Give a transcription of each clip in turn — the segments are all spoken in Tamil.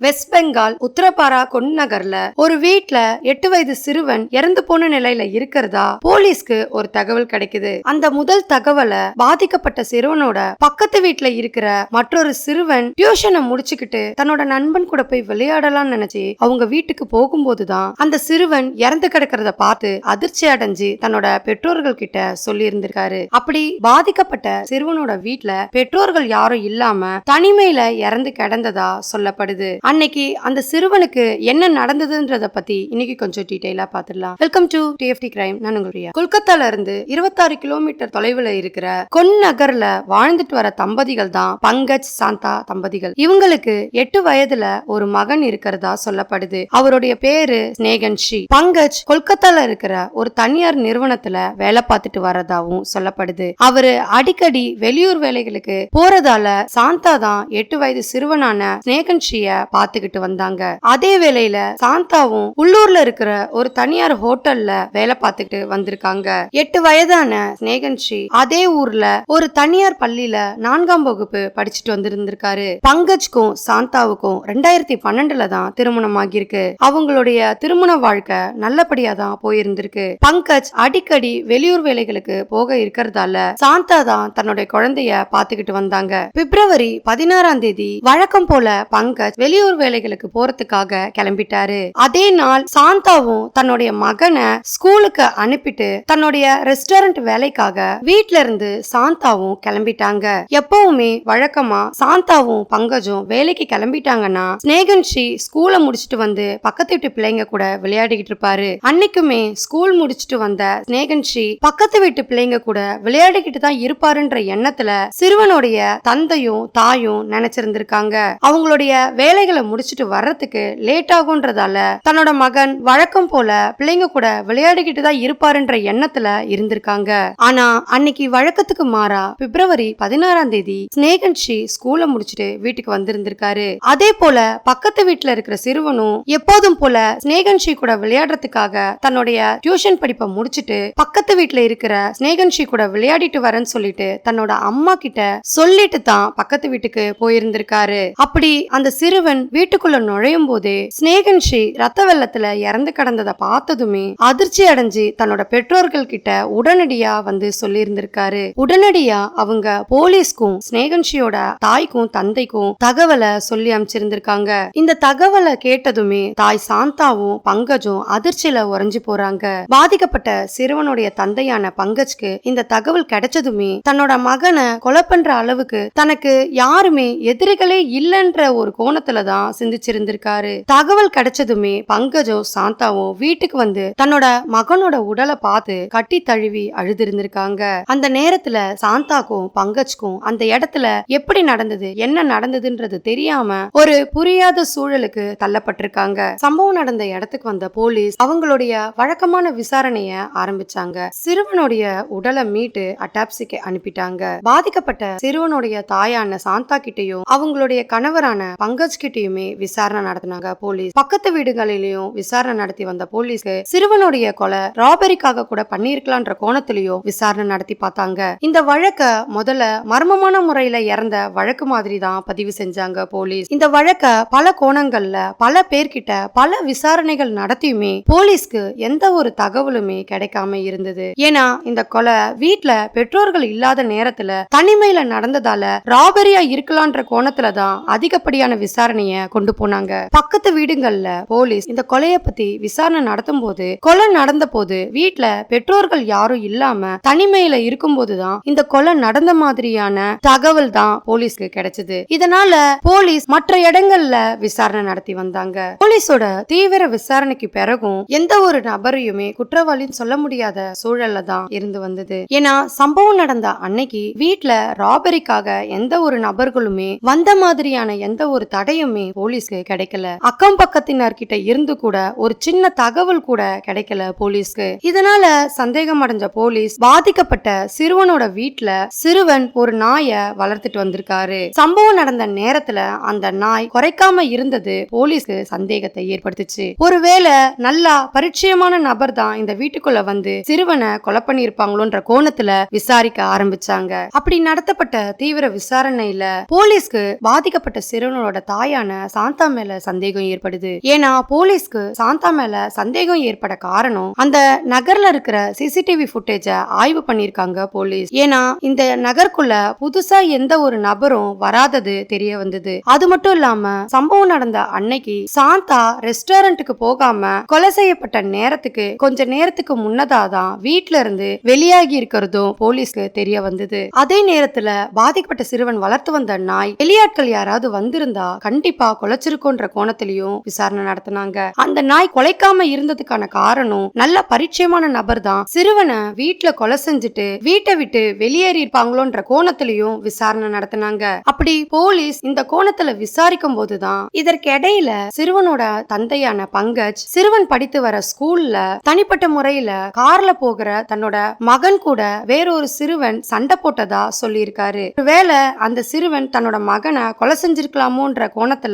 வெஸ்ட் பெங்கால் உத்தரபாரா கொன் நகர்ல ஒரு வீட்ல 8 வயது சிறுவன் இறந்து போன நிலையில இருக்கிறதா போலீஸ்க்கு ஒரு தகவல் கிடைக்குது. அந்த முதல் தகவலை பாதிக்கப்பட்ட சிறுவனோட பக்கத்து வீட்ல இருக்கிற மற்றொரு சிறுவன் டியூஷனை முடிச்சுக்கிட்டு தன்னோட நண்பன் கூட போய் விளையாடலாம்னு நினைச்சு அவங்க வீட்டுக்கு போகும்போதுதான் அந்த சிறுவன் இறந்து கிடக்கிறத பார்த்து அதிர்ச்சி அடைஞ்சு தன்னோட பெற்றோர்கள் கிட்ட சொல்லி இருந்திருக்காரு. அப்படி பாதிக்கப்பட்ட சிறுவனோட வீட்ல பெற்றோர்கள் யாரும் இல்லாம தனிமையில இறந்து கிடந்ததா சொல்லப்படுது. அன்னைக்கு அந்த சிறுவனுக்கு என்ன நடந்ததுன்றத பத்தி இன்னைக்கு கொஞ்சம் டீடைலா பாத்துடலாம். Welcome to DFT crime. நான் உங்களுடைய கொல்கத்தால இருந்து 26 கிலோமீட்டர் தொலைவுல இருக்கிற கொன் நகர்ல வாழ்ந்துட்டு வர தம்பதிகள் தான் பங்கஜ் சாந்தா தம்பதிகள். இவங்களுக்கு 8 வயதுல ஒரு மகன் இருக்கிறதா சொல்லப்படுது. அவருடைய பேரு ஸ்னேகன்ஷி. பங்கஜ் கொல்கத்தால இருக்கிற ஒரு தனியார் நிறுவனத்துல வேலை பார்த்துட்டு வரதாவும் சொல்லப்படுது. அவரு அடிக்கடி வெளியூர் வேலைகளுக்கு போறதால சாந்தா தான் 8 வயது சிறுவனான ஸ்னேகன்ஷிய பாத்துக்கிட்டு வந்தாங்க. அதே வேளையில சாந்தாவும் உள்ளூர்ல இருக்கிற ஒரு தனியார் ஹோட்டல்ல வேலை பார்த்துட்டு வந்திருக்காங்க. 8 வயதான ஸ்னேகன்ஷி அதே ஊர்ல ஒரு தனியார் பள்ளியில 4ஆம் வகுப்பு படிச்சுட்டு வந்திருந்திருக்காரு. பங்கஜ்க்கும் சாந்தாவுக்கும் 2012ல தான் திருமணம் ஆகியிருக்கு. அவங்களுடைய திருமண வாழ்க்கை நல்லபடியா தான் போயிருந்திருக்கு. பங்கஜ் அடிக்கடி வெளியூர் வேலைகளுக்கு போக இருக்கிறதால சாந்தா தான் தன்னுடைய குழந்தைய பாத்துக்கிட்டு வந்தாங்க. பிப்ரவரி 16ஆம் தேதி வழக்கம் போல பங்கஜ் வெளியூர் வேலைகளுக்கு போறதுக்காக கிளம்பிட்டாரு. அதே நாள் சாந்தாவும் தன்னுடைய மகனை ஸ்கூலுக்கு அனுப்பிட்டு தன்னுடைய ரெஸ்டாரண்ட் வேலைக்காக வீட்ல இருந்து சாந்தாவும் கிளம்பிட்டாங்க. எப்பவுமே வழக்கமா சாந்தாவும் பங்கஜும் வேலைக்கு கிளம்பிட்டாங்கன்னா ஸ்னேகன்ஷி ஸ்கூலை முடிச்சுட்டு வந்து பக்கத்து வீட்டு பிள்ளைங்க கூட விளையாடிக்கிட்டு இருப்பாரு. அன்னைக்குமே ஸ்கூல் முடிச்சுட்டு வந்த ஸ்னேகன்ஷி பக்கத்து வீட்டு பிள்ளைங்க கூட விளையாடிக்கிட்டு தான் இருப்பாருன்ற எண்ணத்துல சிறுவனுடைய தந்தையும் தாயும் நினைச்சிருந்திருக்காங்க. அவங்களுடைய வேலைகளை முடிச்சுட்டு வர்றதுக்கு லேட் ஆகும்ன்றதால தன்னோட மகன் வழக்கம் போல பிள்ளைங்க கூட விளையாடிக்கிட்டு தான் இருப்பாருன்ற எண்ணத்துல இருந்திருக்காங்க. ஆனா அன்னைக்கு வழக்கத்துக்கு மாறா பிப்ரவரி 16ஆம் தேதி ஸ்னேகன்ஷி ஸ்கூலை முடிச்சுட்டு வீட்டுக்கு வந்திருந்திருக்காரு. அதே போல பக்கத்து வீட்டுல இருக்கிற சிறுவனும் எப்போதும் போல ஸ்னேகன்ஷி கூட விளையாடுறதுக்காக தன்னுடைய டியூஷன் படிப்பை முடிச்சுட்டு பக்கத்து வீட்டுல இருக்கிற ஸ்னேகன்ஷி கூட விளையாடிட்டு வரேன்னு சொல்லிட்டு தன்னோட அம்மா கிட்ட சொல்லிட்டு தான் பக்கத்து வீட்டுக்கு போயிருந்திருக்காரு. அப்படி அந்த சிறுவன் வீட்டுக்குள்ள நுழையும் போதே ஸ்னேகன்ஷி ரத்த வெள்ளத்துல இறந்து கிடந்ததை பார்த்ததுமே அதிர்ச்சி அடைஞ்சு தன்னோட பெற்றோர்கள் கிட்ட உடனடியா வந்து சொல்லி இருந்திருக்காரு. உடனடியா அவங்க போலீஸ்க்கும் ஸ்னேகன்ஷியோட தாய்க்கும் தந்தைக்கும் தகவலை சொல்லி அமைச்சிருந்திருக்காங்க. இந்த தகவலை கேட்டதுமே தாய் சாந்தாவும் பங்கஜும் அதிர்ச்சியில உறைஞ்சு போறாங்க. பாதிக்கப்பட்ட சிறுவனுடைய தந்தையான பங்கஜ்க்கு இந்த தகவல் கிடைச்சதுமே தன்னோட மகனை கொலை பண்ற அளவுக்கு தனக்கு யாருமே எதிரிகளே இல்லைன்ற ஒரு கோணத்துல தான் சிந்திச்சிருந்திருக்காரு. தகவல் கிடைச்சதுமே பங்கஜும் சாந்தாவும் வீட்டுக்கு வந்து தன்னோட மகனோட உடலை பார்த்து கட்டி தழுவி அழுதிருந்திருக்காங்க. அந்த நேரத்துல சாந்தாக்கும் பங்கஜ்க்கும் அந்த இடத்துல எப்படி நடந்தது என்ன நடந்ததுன்றது தெரியாம ஒரு புரியாத சூழலுக்கு தள்ளப்பட்டிருக்காங்க. சம்பவம் நடந்த இடத்துக்கு வந்த போலீஸ் அவங்களுடைய வழக்கமான விசாரணைய ஆரம்பிச்சாங்க. சிறுவனுடைய உடலை மீட்டு அட்டாப்சிக்கு அனுப்பிட்டாங்க. பாதிக்கப்பட்ட சிறுவனுடைய தாயான சாந்தா கிட்டையும் அவங்களுடைய கணவரான பங்கஜ் கிட்டையுமே விசாரணை நடத்தினாங்க போலீஸ். பக்கத்து வீடுகளிலும் விசாரணை நடத்தி வந்த போலீஸ்க்கு சிறுவனுடைய கொலை ராபரிக்காக கூட பண்ணிருக்கலான்ற கோணத்திலையும் விசாரணை நடத்தி பார்த்தாங்க. இந்த வழக்க முதல்ல மர்மமான முறையில இறந்த வழக்கு மாதிரி தான் பதிவு செஞ்சாங்க போலீஸ். இந்த வழக்க பல கோணங்கள்ல பல பேர்கிட்ட பல விசாரணைகள் நடத்தியுமே போலீஸ்க்கு எந்த ஒரு தகவலுமே கிடைக்காம இருந்தது. ஏன்னா இந்த கொலை வீட்ல பெற்றோர்கள் இல்லாத நேரத்துல தனிமையில நடந்ததால ராபரியா இருக்கலான்ற கோணத்துல தான் அதிகப்படியான விசாரணைய கொண்டு போனாங்க. பக்கத்து வீடுகள்ல போலீஸ் இந்த கொலையை பத்தி விசாரணை நடத்தும் போது கொலை நடந்த போது வீட்ல பெற்றோர்கள் யாரும் இல்லாம தனிமையில இருக்கும் போதுதான் இந்த கொலை நடந்த மாதிரியான தகவல் தான் போலீஸ்க்கு கிடைச்சது. இதனால போலீஸ் மற்ற இடங்கள்ல விசாரணை நடத்தி வந்தாங்க. போலீஸோட தீவிர விசாரணைக்கு பிறகும் எந்த ஒரு நபரையுமே குற்றவாளின்னு சொல்ல முடியாத சூழல்ல தான் இருந்து வந்தது. ஏன்னா சம்பவம் நடந்த அன்னைக்கு வீட்ல ராபரிக்காக எந்த ஒரு நபர்களுமே வந்த மாதிரியான எந்த ஒரு தடையுமே போலீஸ்க்கு கிடைக்கல. அக்கம் பக்கத்தினர் கிட்ட இருந்து கூட ஒரு சின்ன தகவல் கூட கிடைக்கல போலீஸ்க்கு. இதனால சந்தேகம் அடைஞ்ச போலீஸ் பாதிக்கப்பட்ட சிறுவனோட வீட்ல சிறுவன் ஒரு நாயை வளர்த்துட்டு வந்திருக்காரு. சம்பவம் நடந்த நேரத்துல அந்த நாய் குறைக்காம இருந்தது போலீஸ்க்கு சந்தேகத்தை ஏற்படுத்துச்சு. ஒருவேளை நல்லா பரிச்சயமான நபர் தான் இந்த வீட்டுக்குள்ள வந்து சிறுவனை கொலை பண்ணி இருப்பாங்களோன்ற கோணத்துல விசாரிக்க ஆரம்பிச்சாங்க. அப்படி நடத்தப்பட்ட தீவிர விசாரணையில போலீஸ்க்கு பாதிக்கப்பட்ட சிறுவனோட தாயான மனைவியான சாந்தா மேல சந்தேகம் ஏற்படுது. ஏன்னா போலீஸ்க்கு சாந்தா மேல சந்தேகம் ஏற்பட காரணம் அந்த நகர்ல இருக்கிற சிசிடிவி ஃபுட்டேஜ ஆய்வு பண்ணிருக்காங்க போலீஸ். ஏன்னா இந்த நகருக்குள்ள புதுசா எந்த ஒரு நபரும் வராதது தெரிய வந்தது. அது மட்டும் இல்லாம சம்பவம் நடந்த அன்னைக்கு சாந்தா ரெஸ்டாரண்ட்டுக்கு போகாம கொலை செய்யப்பட்ட நேரத்துக்கு கொஞ்ச நேரத்துக்கு முன்னதாதான் வீட்ல இருந்து வெளியாகி இருக்கிறதும் போலீஸ்க்கு தெரிய வந்தது. அதே நேரத்துல பாதிக்கப்பட்ட சிறுவன் வளர்த்து வந்த நாய் வெளியாட்கள் யாராவது வந்திருந்தா கண்டிப்பா கொலைச்சிருக்கோன்ற கோணத்திலையும் விசாரணை நடத்தினாங்க. அந்த நாய் கொலைக்காம இருந்ததுக்கான காரணம் நல்ல பரிச்சயமான நபர் தான் சிறுவனை வீட்டுல கொலை செஞ்சுட்டு வீட்டை விட்டு வெளியேறி இருப்பாங்களோன்ற கோணத்திலையும் விசாரணை நடத்தினாங்க. அப்படி போலீஸ் இந்த கோணத்துல விசாரிக்கும் போதுதான் இதற்கு இடையில சிறுவனோட தந்தையான பங்கஜ் சிறுவன் படித்து வர ஸ்கூல்ல தனிப்பட்ட முறையில கார்ல போகிற தன்னோட மகன் கூட வேறொரு சிறுவன் சண்டை போட்டதா சொல்லியிருக்காரு. ஒருவேளை அந்த சிறுவன் தன்னோட மகனை கொலை செஞ்சிருக்கலாமோன்ற கோணத்துல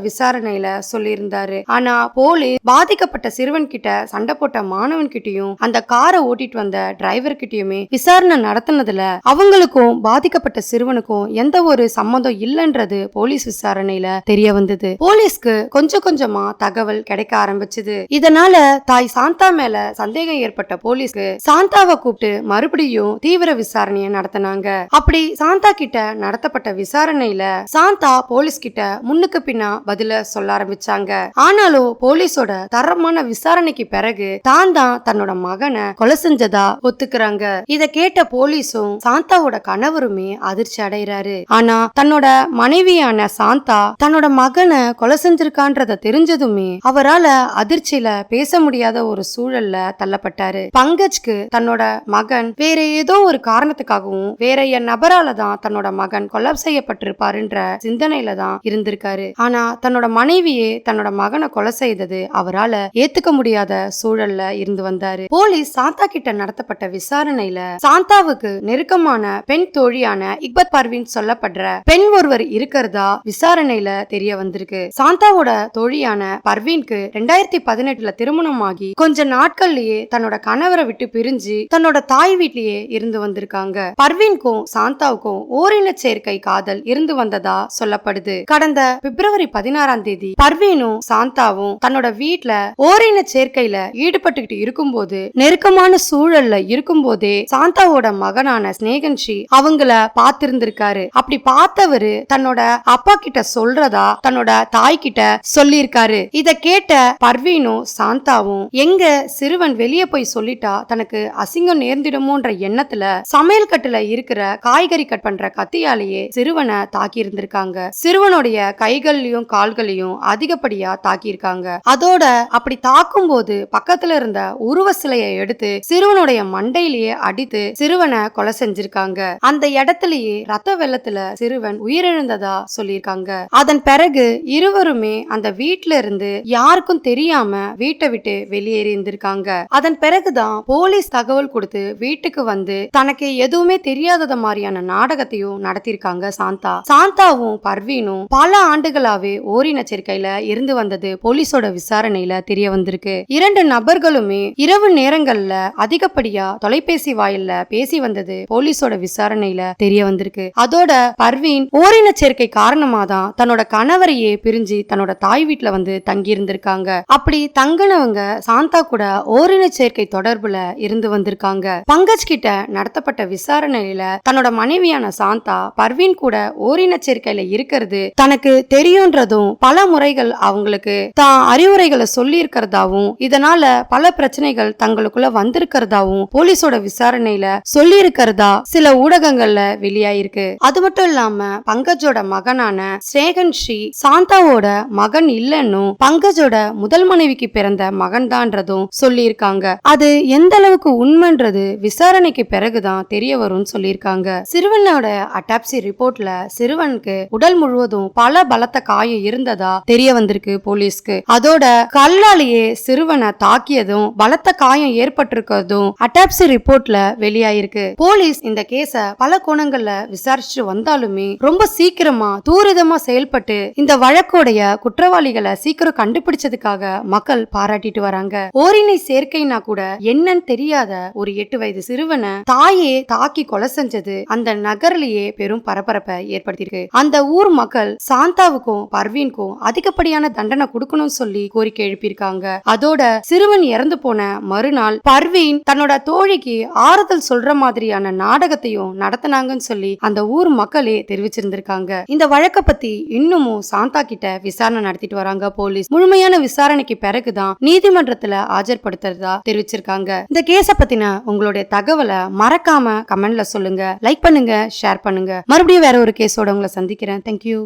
விசாரணையில சொல்லியிருந்தாரு. ஆனா போலீஸ் பாதிக்கப்பட்ட சிறுவன் கிட்ட சண்டை போட்ட மாணவன் கிட்டயும் அந்த காரை ஓட்டிட்டு வந்த டிரைவர் கிட்டயுமே விசாரணை நடத்தினதுல அவங்களுக்கும் பாதிக்கப்பட்ட சிறுவனுக்கும் எந்த ஒரு சம்மந்தம் இல்லைன்றது போலீஸ் விசாரணையில தெரிய வந்தது. போலீஸ்க்கு கொஞ்சம் கொஞ்சமா தகவல் கிடைக்க ஆரம்பிச்சது. இதனால தாய் சாந்தா மேல சந்தேகம் ஏற்பட்ட போலீஸ்க்கு சாந்தாவை கூப்பிட்டு மறுபடியும் தீவிர விசாரணையை நடத்தினாங்க. அப்படி சாந்தா கிட்ட நடத்தப்பட்ட விசாரணையில சாந்தா போலீஸ் கிட்ட முன்னுக்கு பின்னா பதில சொல்ல ஆரம்பிச்சாங்க. ஆனாலும் போலீஸோட தரமான விசாரணைக்கு பிறகு தான் தன்னோட மகனை கொலை செஞ்சதா ஒத்துக்கிறாங்க. இத கேட்ட போலீஸும் சாந்தாவோட கணவருமே அதிர்ச்சி அடைகிறாரு. ஆனா தன்னோட மனைவியான சாந்தா தன்னோட மகனை கொலை செஞ்சிருக்கான்றத தெரிஞ்சதுமே அவரால அதிர்ச்சியில பேச முடியாத ஒரு சூழல்ல தள்ளப்பட்டாரு. பங்கஜ்க்கு தன்னோட மகன் வேற ஏதோ ஒரு காரணத்துக்காகவும் வேற நபரால தான் தன்னோட மகன் கொலை செய்யப்பட்டிருப்பாருன்ற சிந்தனையில தான் இருந்திருக்காரு. ஆனா தன்னோட மனைவியே தன்னோட மகனை கொலை செய்தது அவரால ஏத்துக்க முடியாத சூழல்ல இருந்து வந்தாரு. போலீஸ் சாந்தா கிட்ட நடத்தப்பட்ட விசாரணையில சாந்தாவுக்கு நெருக்கமான பெண் தோழியான இக்பத் பர்வீன் சொல்லப்படுற பெண் ஒருவர் இருக்கிறதா விசாரணையில தெரிய வந்திருக்கு. சாந்தாவோட தோழியான பர்வீனுக்கு 2018 திருமணமாகி கொஞ்ச நாட்கள்லயே தன்னோட கணவரை விட்டு பிரிஞ்சு தன்னோட தாய் வீட்லயே இருந்து வந்திருக்காங்க. பர்வீனுக்கும் சாந்தாவுக்கும் ஓரின சேர்க்கை காதல் இருந்து வந்ததா சொல்லப்படுது. கடந்த பிப்ரவரி 16 பர்வீனும் சாந்தாவும் தன்னோட வீட்ல ஓரின சேர்க்கையில ஈடுபட்டுக்கிட்டு இருக்கும்போது நெருக்கமான சூழல்ல இருக்கும் போதே சாந்தாவோட மகனான ஸ்நேகன்ஷி அவங்கள பார்த்திருந்திருக்காரு. அப்படி பார்த்தவரு தன்னோட அப்பா கிட்ட சொல்றதா தன்னோட தாய் கிட்ட சொல்லியிருக்காரு. இத கேட்ட பர்வீனும் சாந்தாவும் எங்க சிறுவன் வெளியே போய் சொல்லிட்டா தனக்கு அசிங்கம் நேர்ந்திடுமோன்ற எண்ணத்துல சமையல் கட்டுல இருக்கிற காய்கறி கட் பண்ற கத்தியாலேயே சிறுவனை தாக்கி இருந்திருக்காங்க. சிறுவனுடைய கைகள்லயும் கால்களையும் அதிகப்படியா தாக்கியிருக்காங்க. அதோட அப்படி தாக்கும் போது பக்கத்துல இருந்த உருவ சிலையை எடுத்து சிறுவனுடைய மண்டையிலேயே அடித்து சிறுவனை கொலை செஞ்சிருக்காங்க. அந்த இடத்திலேயே ரத்த வெள்ளத்துல சிறுவன் உயிரிழந்ததா சொல்லியிருக்காங்க. அதன் பிறகு இருவருமே அந்த வீட்டுல இருந்து யாருக்கும் தெரியாம வீட்டை விட்டு வெளியேறி இருந்திருக்காங்க. அதன் பிறகுதான் போலீஸ் தகவல் கொடுத்து வீட்டுக்கு வந்து தனக்கு எதுவுமே தெரியாதத மாதிரியான நாடகத்தையும் நடத்திருக்காங்க சாந்தா. சாந்தாவும் பர்வீனும் பல ஆண்டுகளாவே ஓரின சேர்க்கையில இருந்து வந்தது போலீஸோட விசாரணையில தெரிய வந்திருக்கு. இரண்டு நபர்களுமே இரவு நேரங்கள்ல அதிகப்படியா தொலைபேசி வாயில்ல பேசி வந்தது போலீஸோட விசாரணையில தெரிய வந்திருக்கு. அதோட பர்வீன் ஓரின சேர்க்கை காரணமா தான் தன்னோட கணவரையே பிரிஞ்சு தன்னோட தாய் வீட்டுல வந்து தங்கி இருந்திருக்காங்க. அப்படி தங்கினவங்க சாந்தா கூட ஓரின சேர்க்கை தொடர்புல இருந்து வந்திருக்காங்க. பங்கஜ் கிட்ட நடத்தப்பட்ட விசாரணையில தன்னோட மனைவியான சாந்தா பர்வீன் கூட ஓரின சேர்க்கையில இருக்கிறது தனக்கு தெரியும்ன்றதும் பல முறைகள் அவங்களுக்கு தான் அறிவுரைகளை சொல்லி இருக்கிறதாவும் இதனால பல பிரச்சனைகள் தங்களுக்குள்ள வந்திருக்கிறதாவும் போலீஸோட விசாரணையில சொல்லி இருக்கிறதா சில ஊடகங்கள்ல வெளியாயிருக்கு. அது மட்டும் இல்லாம பங்கஜோட மகனான ஸ்நேகன்ஷி சாந்தாவோட மகன் இல்லன்னு பங்கஜோட முதல் மனைவிக்கு பிறந்த மகன் தான்றதும் சொல்லி இருக்காங்க. அது எந்த அளவுக்கு உண்மைன்றது விசாரணைக்கு பிறகுதான் தெரிய வரும்னு சொல்லியிருக்காங்க. சிறுவனோட அட்டாப்சி ரிப்போர்ட்ல சிறுவனுக்கு உடல் முழுவதும் பல பலத்த காயம் இருந்ததா தெரிய வந்திருக்கு போலீஸ்க்கு. அதோட கல்லாலேயே சிறுவனை தாக்கியதும் பலத்த காயம் ஏற்பட்டிருக்கிறதும் அட்டாப்சி ரிப்போர்ட்ல வெளியாயிருக்கு. போலீஸ் இந்த கேஸ பல கோணங்கள்ல விசாரிச்சு வந்தாலுமே ரொம்ப சீக்கிரமா தூரிதமா செயல்பட்டு இந்த வழக்கோடைய குற்றவாளிகளை சீக்கிரம் கண்டுபிடிச்சதுக்காக மக்கள் பாராட்டிட்டு வராங்க. ஓரினை சேர்க்கைனா கூட என்னன்னு தெரியாத ஒரு 8 வயது சிறுவனை தாயே தாக்கி கொலை செஞ்சது அந்த நகர்லயே பெரும் பரபரப்பை ஏற்படுத்தியிருக்கு. அந்த ஊர் மக்கள் சாந்தா சாந்தாவுக்கும் பர்வீனுக்கும் அதிகப்படியான தண்டனை கொடுக்கணும்னு சொல்லி கோரிக்கை எழுப்பியிருக்காங்க. அதோட சிறுவன் இறந்து போன மறுநாள் பர்வீன் தன்னோட தோழிக்கு ஆறுதல் சொல்ற மாதிரியான நாடகத்தையும் நடத்தினாங்கன்னு சொல்லி அந்த ஊர் மக்களே தெரிவிச்சிருந்திருக்காங்க. இந்த வழக்க பத்தி இன்னமும் சாந்தா கிட்ட விசாரணை நடத்திட்டு வராங்க போலீஸ். முழுமையான விசாரணைக்கு பிறகுதான் நீதிமன்றத்துல ஆஜர்படுத்துறதா தெரிவிச்சிருக்காங்க. இந்த கேஸ பத்தின உங்களுடைய தகவலை மறக்காம கமெண்ட்ல சொல்லுங்க. லைக் பண்ணுங்க, ஷேர் பண்ணுங்க. மறுபடியும் வேற ஒரு கேஸோட உங்களை சந்திக்கிறேன். தேங்க்யூ.